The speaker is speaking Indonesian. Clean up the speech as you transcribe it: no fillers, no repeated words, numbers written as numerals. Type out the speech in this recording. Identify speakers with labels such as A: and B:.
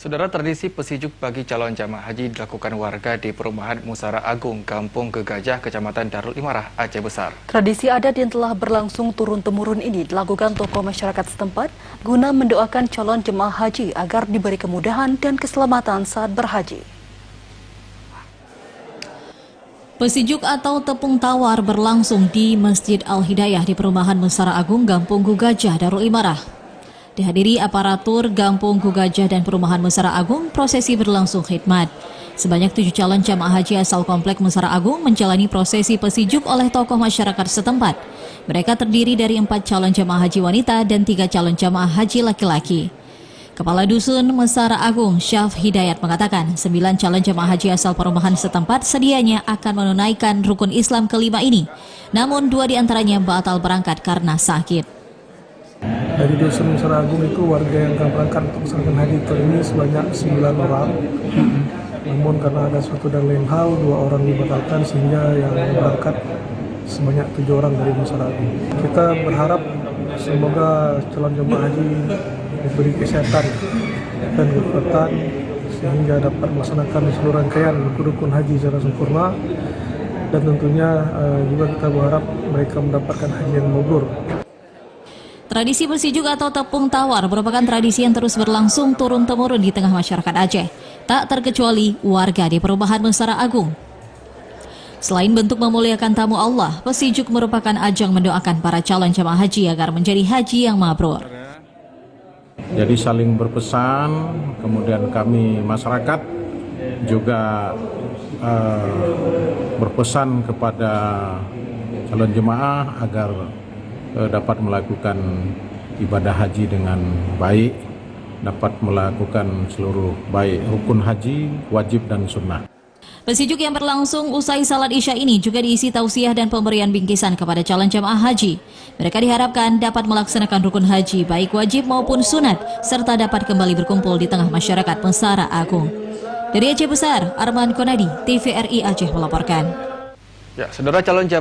A: Saudara, tradisi pesijuk bagi calon jamaah haji dilakukan warga di perumahan Musara Agung, Kampung Gegajah, Kecamatan Darul Imarah, Aceh Besar.
B: Tradisi adat yang telah berlangsung turun-temurun ini dilakukan tokoh masyarakat setempat guna mendoakan calon jemaah haji agar diberi kemudahan dan keselamatan saat berhaji.
C: Pesijuk atau tepung tawar berlangsung di Masjid Al-Hidayah di perumahan Musara Agung, Kampung Gegajah, Darul Imarah. Dihadiri aparatur Kampung Gegajah dan perumahan Musara Agung, prosesi berlangsung khidmat. Sebanyak 7 calon jamaah haji asal komplek Musara Agung menjalani prosesi pesijuk oleh tokoh masyarakat setempat. Mereka terdiri dari 4 calon jamaah haji wanita dan 3 calon jamaah haji laki-laki. Kepala Dusun Musara Agung, Syaf Hidayat mengatakan 9 calon jamaah haji asal perumahan setempat sedianya akan menunaikan rukun Islam kelima ini. Namun 2 diantaranya batal berangkat karena sakit.
D: Dari Dusun Musara Agung itu warga yang akan berangkat untuk melaksanakan haji tahun ini sebanyak 9 orang. Namun karena ada suatu dan lain hal, 2 orang dibatalkan sehingga yang berangkat sebanyak 7 orang dari Musara Agung. Kita berharap semoga calon jemaah haji diberi kesehatan dan kekuatan sehingga dapat melaksanakan seluruh rangkaian rukun haji secara sempurna, dan tentunya juga kita berharap mereka mendapatkan haji yang mabrur.
C: Tradisi pesijuk atau tepung tawar merupakan tradisi yang terus berlangsung turun-temurun di tengah masyarakat Aceh, tak terkecuali warga di perumahan Musara Agung. Selain bentuk memuliakan tamu Allah, pesijuk merupakan ajang mendoakan para calon jamaah haji agar menjadi haji yang mabrur.
E: Jadi saling berpesan, kemudian kami masyarakat juga berpesan kepada calon jemaah agar dapat melakukan ibadah haji dengan baik, dapat melakukan seluruh baik rukun haji, wajib dan sunnah.
C: Pesijuk yang berlangsung usai salat Isya ini juga diisi tausiah dan pemberian bingkisan kepada calon jamaah haji. Mereka diharapkan dapat melaksanakan rukun haji baik wajib maupun sunat, serta dapat kembali berkumpul di tengah masyarakat Musara Agung. Dari Aceh Besar, Arman Konadi, TVRI Aceh melaporkan.
A: Ya, saudara, calon jamaah